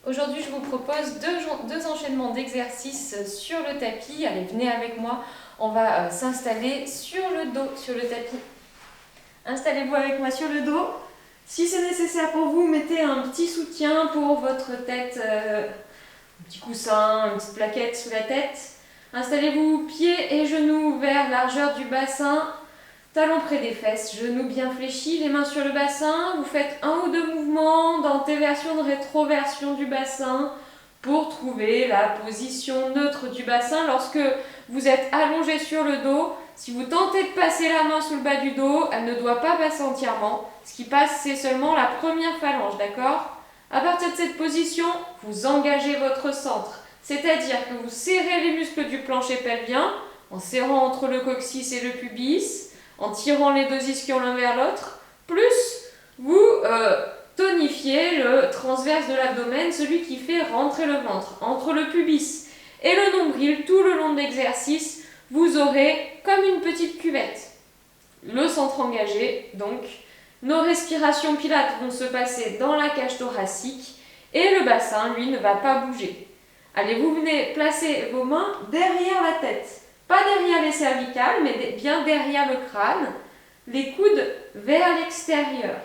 Aujourd'hui, je vous propose deux enchaînements d'exercices sur le tapis. Allez, venez avec moi. On va s'installer sur le dos, sur le tapis. Installez-vous avec moi sur le dos. Si c'est nécessaire pour vous, mettez un petit soutien pour votre tête, un petit coussin, une petite plaquette sous la tête. Installez-vous pieds et genoux vers largeur du bassin. Talons près des fesses, genoux bien fléchis, les mains sur le bassin. Vous faites un ou deux mouvements d'antéversion, de rétroversion du bassin pour trouver la position neutre du bassin. Lorsque vous êtes allongé sur le dos, si vous tentez de passer la main sous le bas du dos, elle ne doit pas passer entièrement. Ce qui passe, c'est seulement la première phalange, d'accord ? À partir de cette position, vous engagez votre centre. C'est-à-dire que vous serrez les muscles du plancher pelvien en serrant entre le coccyx et le pubis, en tirant les deux ischions l'un vers l'autre, plus vous tonifiez le transverse de l'abdomen, celui qui fait rentrer le ventre. Entre le pubis et le nombril, tout le long de l'exercice, vous aurez comme une petite cuvette. Le centre engagé, donc, nos respirations pilates vont se passer dans la cage thoracique et le bassin, lui, ne va pas bouger. Allez, vous venez placer vos mains derrière la tête. Pas derrière les cervicales, mais bien derrière le crâne, les coudes vers l'extérieur.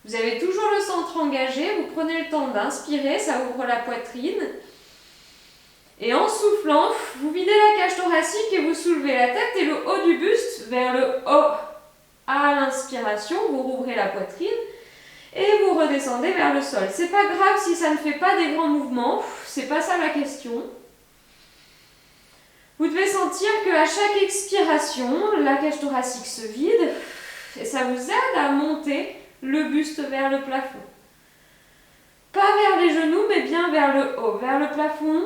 Vous avez toujours le centre engagé, vous prenez le temps d'inspirer, ça ouvre la poitrine. Et en soufflant, vous videz la cage thoracique et vous soulevez la tête et le haut du buste vers le haut. À l'inspiration, vous rouvrez la poitrine et vous redescendez vers le sol. C'est pas grave si ça ne fait pas des grands mouvements, c'est pas ça la question. Vous devez sentir qu'à chaque expiration, la cage thoracique se vide et ça vous aide à monter le buste vers le plafond. Pas vers les genoux, mais bien vers le haut, vers le plafond.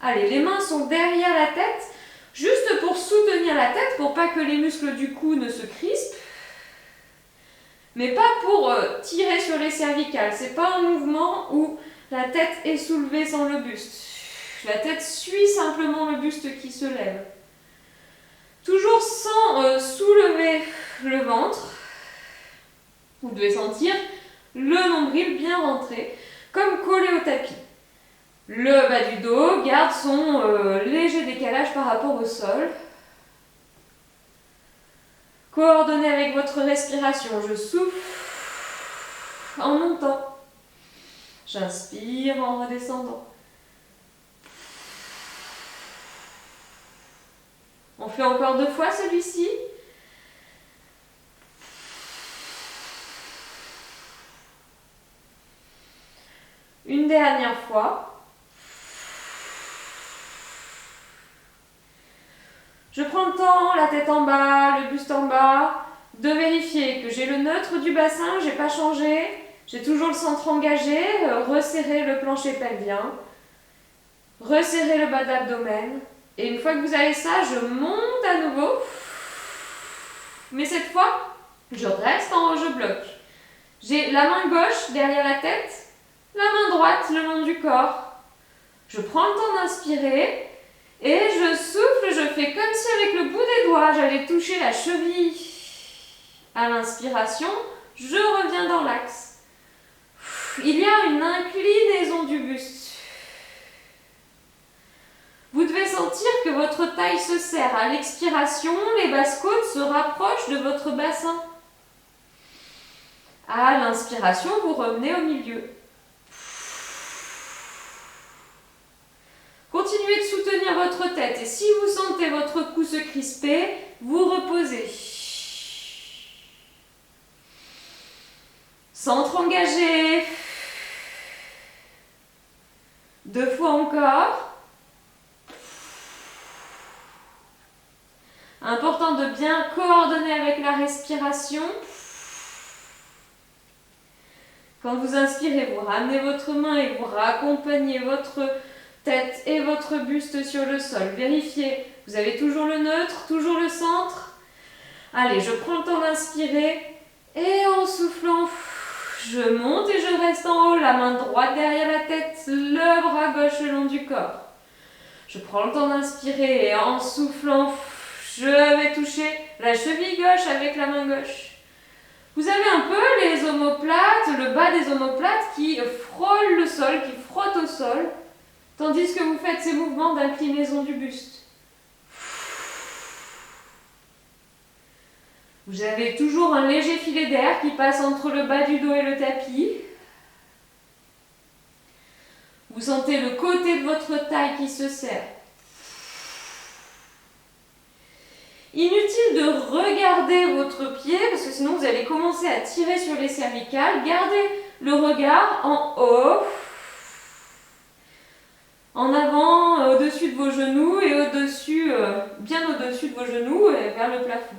Allez, les mains sont derrière la tête, juste pour soutenir la tête, pour pas que les muscles du cou ne se crispent, mais pas pour tirer sur les cervicales. C'est pas un mouvement où la tête est soulevée sans le buste. La tête suit simplement le buste qui se lève. Toujours sans soulever le ventre. Vous devez sentir le nombril bien rentré, comme collé au tapis. Le bas du dos garde son léger décalage par rapport au sol. Coordonnez avec votre respiration. Je souffle en montant. J'inspire en redescendant. On fait encore 2 fois celui-ci. Une dernière fois. Je prends le temps, la tête en bas, le buste en bas, de vérifier que j'ai le neutre du bassin, j'ai pas changé, j'ai toujours le centre engagé, resserrer le plancher pelvien, resserrer le bas de l'abdomen. Et une fois que vous avez ça, je monte à nouveau. Mais cette fois, je reste en haut, je bloque. J'ai la main gauche derrière la tête, la main droite le long du corps. Je prends le temps d'inspirer et je souffle, je fais comme si avec le bout des doigts, j'allais toucher la cheville. À l'inspiration, je reviens dans l'axe. Il y a une inclinaison du buste. Vous devez sentir que votre taille se serre. À l'expiration, les basses côtes se rapprochent de votre bassin. À l'inspiration, vous revenez au milieu. Continuez de soutenir votre tête et si vous sentez votre cou se crisper, vous reposez. Centre engagé. 2 fois encore. Important de bien coordonner avec la respiration. Quand vous inspirez, vous ramenez votre main et vous raccompagnez votre tête et votre buste sur le sol. Vérifiez, vous avez toujours le neutre, toujours le centre. Allez, je prends le temps d'inspirer et en soufflant, je monte et je reste en haut, la main droite derrière la tête, le bras gauche le long du corps. Je prends le temps d'inspirer et en soufflant, je vais toucher la cheville gauche avec la main gauche. Vous avez un peu les omoplates, le bas des omoplates qui frôle le sol, qui frotte au sol, tandis que vous faites ces mouvements d'inclinaison du buste. Vous avez toujours un léger filet d'air qui passe entre le bas du dos et le tapis. Vous sentez le côté de votre taille qui se serre. Inutile de regarder votre pied parce que sinon vous allez commencer à tirer sur les cervicales. Gardez le regard en haut, en avant, au-dessus de vos genoux et au-dessus, bien au-dessus de vos genoux et vers le plafond.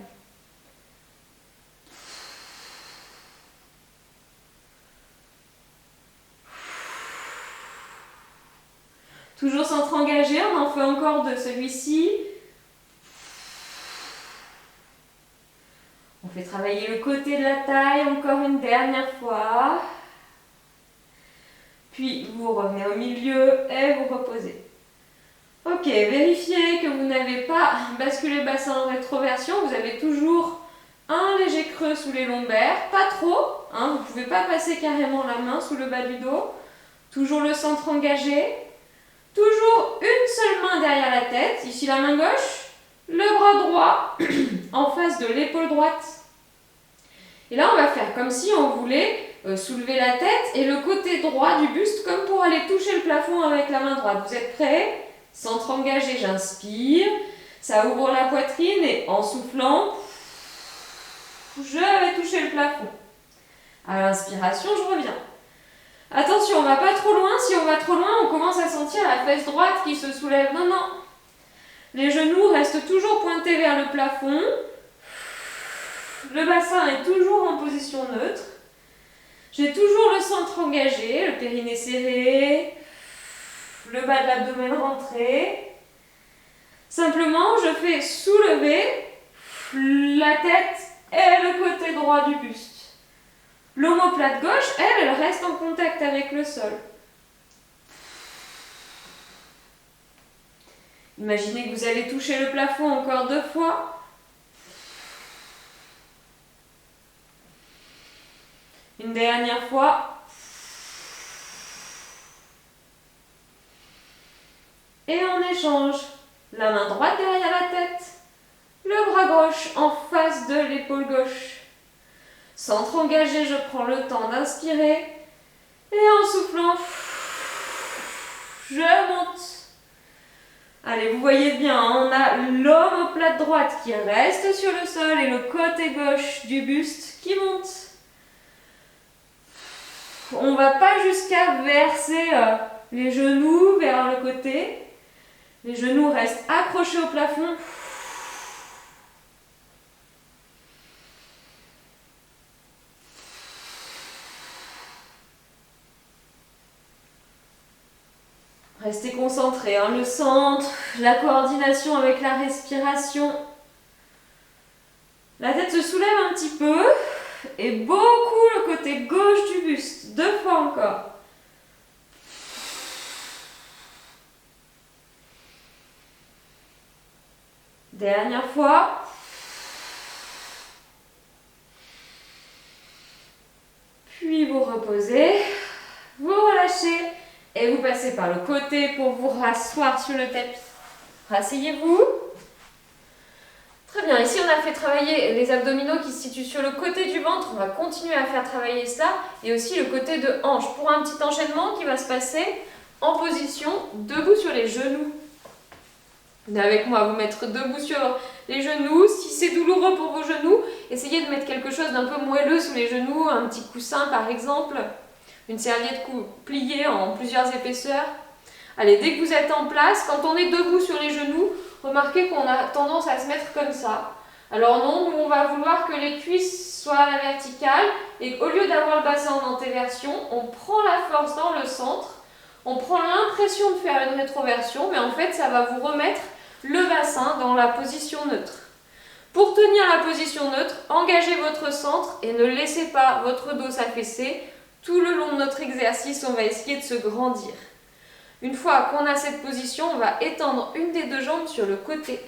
Toujours centre engagé, on en fait encore de celui-ci. On fait travailler le côté de la taille encore une dernière fois. Puis vous revenez au milieu et vous reposez. Ok, vérifiez que vous n'avez pas basculé le bassin en rétroversion. Vous avez toujours un léger creux sous les lombaires, pas trop. Vous ne pouvez pas passer carrément la main sous le bas du dos. Toujours le centre engagé. Toujours une seule main derrière la tête. Ici la main gauche, le bras droit en face de l'épaule droite. Et là, on va faire comme si on voulait soulever la tête et le côté droit du buste comme pour aller toucher le plafond avec la main droite. Vous êtes prêts? Centre engagé, j'inspire. Ça ouvre la poitrine et en soufflant, je vais toucher le plafond. À l'inspiration, je reviens. Attention, on ne va pas trop loin. Si on va trop loin, on commence à sentir la fesse droite qui se soulève. Non, non. Les genoux restent toujours pointés vers le plafond. Le bassin est toujours en position neutre. J'ai toujours le centre engagé, le périnée serré, le bas de l'abdomen rentré. Simplement, je fais soulever la tête et le côté droit du buste. L'omoplate gauche, elle reste en contact avec le sol. Imaginez que vous allez toucher le plafond encore 2 fois. Une dernière fois. Et on échange. La main droite derrière la tête. Le bras gauche en face de l'épaule gauche. Centre engagé, je prends le temps d'inspirer. Et en soufflant, je monte. Allez, vous voyez bien, on a l'omoplate droite qui reste sur le sol et le côté gauche du buste qui monte. On ne va pas jusqu'à verser les genoux vers le côté. Les genoux restent accrochés au plafond. Restez concentrés, le centre, la coordination avec la respiration. La tête se soulève un petit peu et beaucoup le côté gauche du buste. 2 fois encore. Dernière fois. Puis vous reposez, vous relâchez. Et vous passez par le côté pour vous rasseoir sur le tapis. Rasseyez-vous. Très bien, ici on a fait travailler les abdominaux qui se situent sur le côté du ventre. On va continuer à faire travailler cela. Et aussi le côté de hanche. Pour un petit enchaînement qui va se passer en position debout sur les genoux. Venez avec moi, vous mettre debout sur les genoux. Si c'est douloureux pour vos genoux, essayez de mettre quelque chose d'un peu moelleux sous les genoux. Un petit coussin par exemple. Une serviette pliée en plusieurs épaisseurs. Allez, dès que vous êtes en place, quand on est debout sur les genoux, remarquez qu'on a tendance à se mettre comme ça. Alors non, nous on va vouloir que les cuisses soient à la verticale et qu'au lieu d'avoir le bassin en antéversion, on prend la force dans le centre, on prend l'impression de faire une rétroversion, mais en fait ça va vous remettre le bassin dans la position neutre. Pour tenir la position neutre, engagez votre centre et ne laissez pas votre dos s'affaisser. Tout le long de notre exercice, on va essayer de se grandir. Une fois qu'on a cette position, on va étendre une des 2 jambes sur le côté.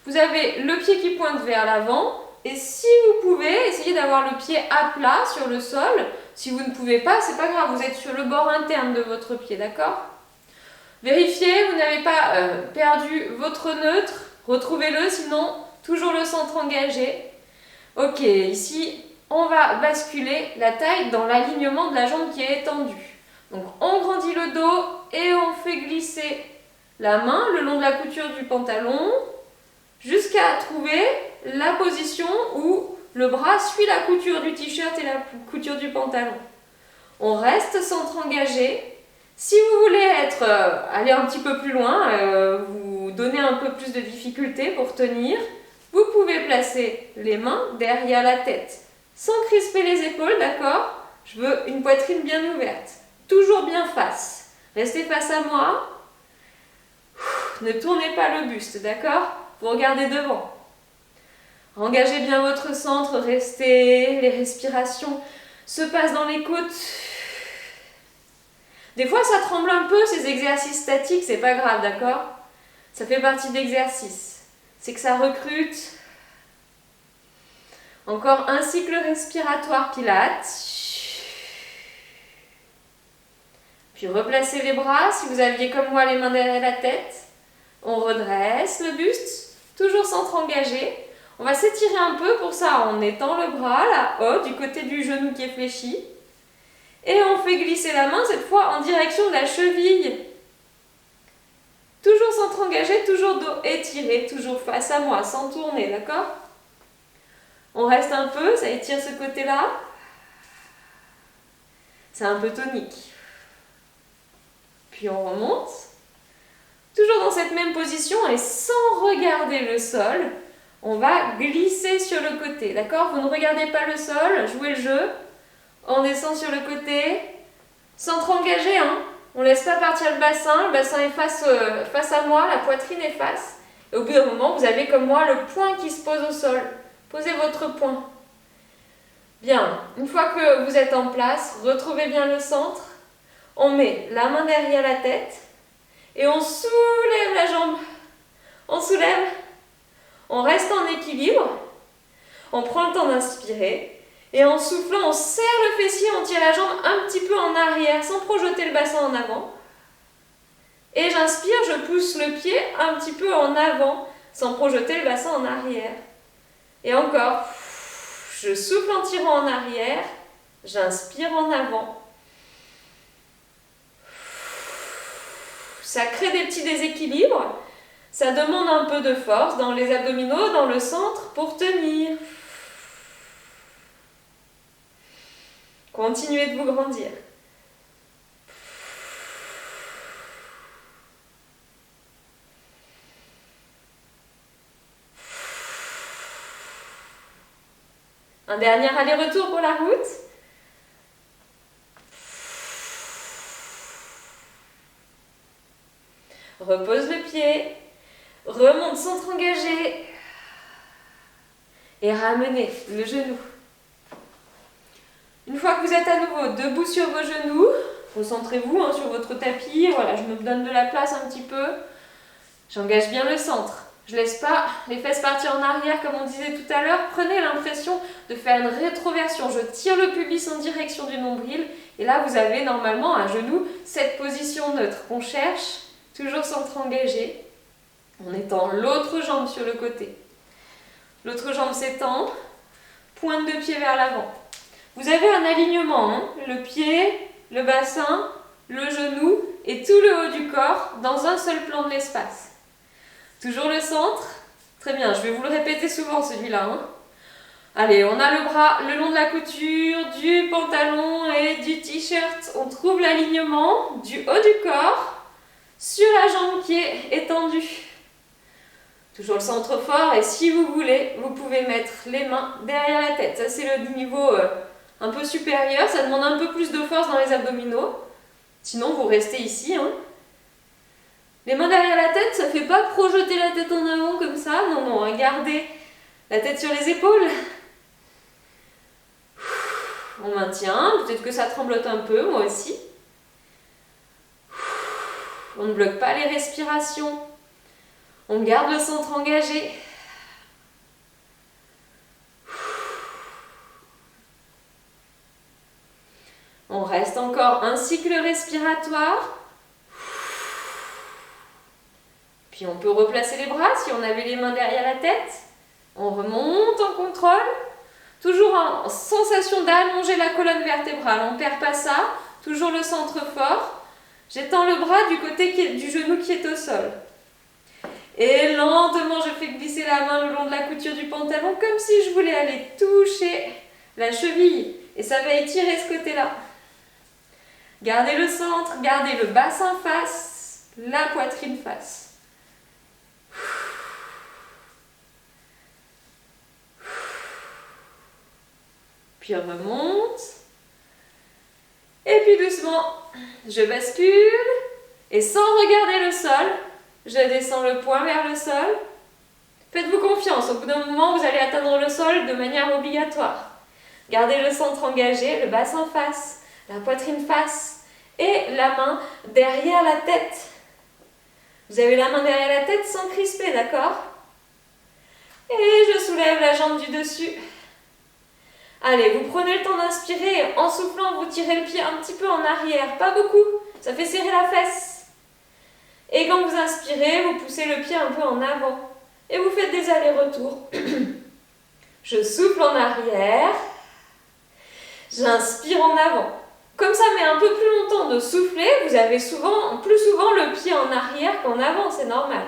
Vous avez le pied qui pointe vers l'avant Et si vous pouvez, essayez d'avoir le pied à plat sur le sol. Si vous ne pouvez pas, c'est pas grave, vous êtes sur le bord interne de votre pied, d'accord? Vérifiez, vous n'avez pas perdu votre neutre. Retrouvez-le, sinon, toujours le centre engagé. Ok, ici, on va basculer la taille dans l'alignement de la jambe qui est étendue. Donc, on grandit le dos et on fait glisser la main le long de la couture du pantalon jusqu'à trouver la position où le bras suit la couture du t-shirt et la couture du pantalon. On reste centre engagé. Si vous voulez aller un petit peu plus loin, vous donner un peu plus de difficulté pour tenir, vous pouvez placer les mains derrière la tête sans crisper les épaules, d'accord? Je veux une poitrine bien ouverte, toujours bien face. Restez face à moi. Ne tournez pas le buste, d'accord? Vous regardez devant. Engagez bien votre centre, restez, les respirations se passent dans les côtes. Des fois, ça tremble un peu, ces exercices statiques, c'est pas grave, d'accord? Ça fait partie de l'exercice. C'est que ça recrute. Encore un cycle respiratoire Pilates. Puis replacez les bras, si vous aviez comme moi les mains derrière la tête. On redresse le buste, toujours centre engagé. On va s'étirer un peu pour ça, on étend le bras là-haut, du côté du genou qui est fléchi. Et on fait glisser la main, cette fois en direction de la cheville. Toujours centre engagé, toujours dos étiré, toujours face à moi, sans tourner, d'accord? On reste un peu, ça étire ce côté-là. C'est un peu tonique. Puis on remonte. Toujours dans cette même position et sans regarder le sol, on va glisser sur le côté, d'accord? Vous ne regardez pas le sol, jouez le jeu. On descend sur le côté, centre engagé, hein? On ne laisse pas partir le bassin est face à moi, la poitrine est face. Et au bout d'un moment, vous avez comme moi le poing qui se pose au sol. Posez votre poing. Bien, une fois que vous êtes en place, retrouvez bien le centre. On met la main derrière la tête et on soulève la jambe. On soulève, on reste en équilibre, on prend le temps d'inspirer. Et en soufflant, on serre le fessier, on tire la jambe un petit peu en arrière sans projeter le bassin en avant. Et j'inspire, je pousse le pied un petit peu en avant sans projeter le bassin en arrière. Et encore, je souffle en tirant en arrière, j'inspire en avant. Ça crée des petits déséquilibres, ça demande un peu de force dans les abdominaux, dans le centre pour tenir. Continuez de vous grandir. Un dernier aller-retour pour la route. Repose le pied. Remonte centre engagé. Et ramenez le genou. Une fois que vous êtes à nouveau debout sur vos genoux, concentrez-vous sur votre tapis. Voilà, je me donne de la place un petit peu. J'engage bien le centre. Je ne laisse pas les fesses partir en arrière comme on disait tout à l'heure. Prenez l'impression de faire une rétroversion. Je tire le pubis en direction du nombril. Et là, vous avez normalement à genoux cette position neutre qu'on cherche. Toujours centre engagé. En étend l'autre jambe sur le côté. L'autre jambe s'étend. Pointe de pied vers l'avant. Vous avez un alignement, hein, le pied, le bassin, le genou et tout le haut du corps dans un seul plan de l'espace. Toujours le centre. Très bien, je vais vous le répéter souvent celui-là. Hein. Allez, on a le bras le long de la couture, du pantalon et du t-shirt. On trouve l'alignement du haut du corps sur la jambe qui est étendue. Toujours le centre fort et si vous voulez, vous pouvez mettre les mains derrière la tête. Ça c'est le niveau un peu supérieur, ça demande un peu plus de force dans les abdominaux. Sinon, vous restez ici. Hein. Les mains derrière la tête, ça ne fait pas projeter la tête en avant comme ça. Non, non, hein. Gardez la tête sur les épaules. On maintient, peut-être que ça tremblote un peu, moi aussi. On ne bloque pas les respirations. On garde le centre engagé. On reste encore un cycle respiratoire. Puis on peut replacer les bras si on avait les mains derrière la tête. On remonte en contrôle. Toujours en sensation d'allonger la colonne vertébrale. On ne perd pas ça. Toujours le centre fort. J'étends le bras du côté du genou qui est au sol. Et lentement, je fais glisser la main le long de la couture du pantalon comme si je voulais aller toucher la cheville. Et ça va étirer ce côté-là. Gardez le centre, gardez le bassin face, la poitrine face. Puis on remonte. Et puis doucement, je bascule. Et sans regarder le sol, je descends le poing vers le sol. Faites-vous confiance, au bout d'un moment, vous allez atteindre le sol de manière obligatoire. Gardez le centre engagé, le bassin face, la poitrine face et la main derrière la tête. Vous avez la main derrière la tête sans crisper, d'accord? Et je soulève la jambe du dessus. Allez, vous prenez le temps d'inspirer. En soufflant, vous tirez le pied un petit peu en arrière. Pas beaucoup, ça fait serrer la fesse. Et quand vous inspirez, vous poussez le pied un peu en avant. Et vous faites des allers-retours. Je souffle en arrière. J'inspire en avant. Comme ça met un peu plus longtemps de souffler, vous avez plus souvent le pied en arrière qu'en avant, c'est normal.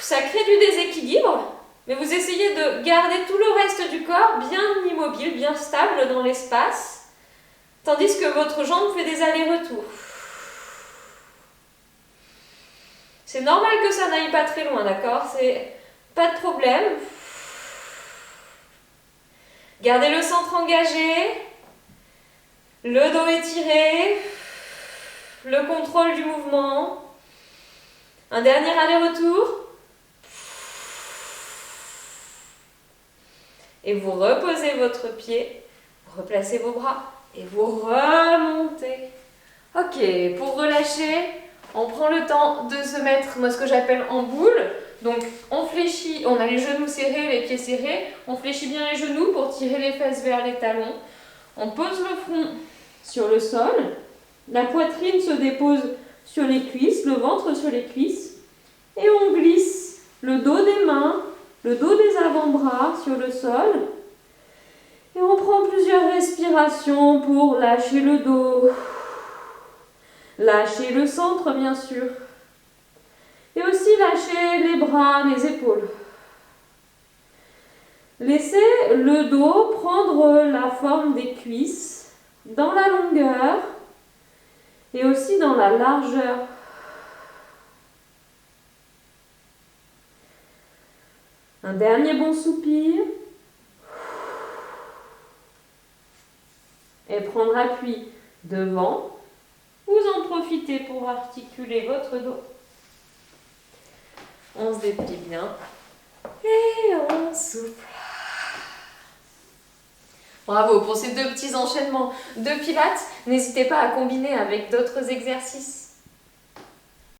Ça crée du déséquilibre, mais vous essayez de garder tout le reste du corps bien immobile, bien stable dans l'espace, tandis que votre jambe fait des allers-retours. C'est normal que ça n'aille pas très loin, d'accord? C'est pas de problème. Gardez le centre engagé, le dos étiré, le contrôle du mouvement. Un dernier aller-retour. Et vous reposez votre pied, vous replacez vos bras et vous remontez. Ok, pour relâcher, on prend le temps de se mettre, moi ce que j'appelle en boule. Donc on fléchit, on a les genoux serrés, les pieds serrés, on fléchit bien les genoux pour tirer les fesses vers les talons. On pose le front sur le sol, la poitrine se dépose sur les cuisses, le ventre sur les cuisses, et on glisse le dos des mains, le dos des avant-bras sur le sol. Et on prend plusieurs respirations pour lâcher le dos, lâcher le centre bien sûr. Et aussi lâcher les bras, les épaules. Laissez le dos prendre la forme des cuisses dans la longueur et aussi dans la largeur. Un dernier bon soupir. Et prendre appui devant. Vous en profitez pour articuler votre dos. On se déplie bien et on souffle. Bravo pour ces 2 petits enchaînements de pilates. N'hésitez pas à combiner avec d'autres exercices.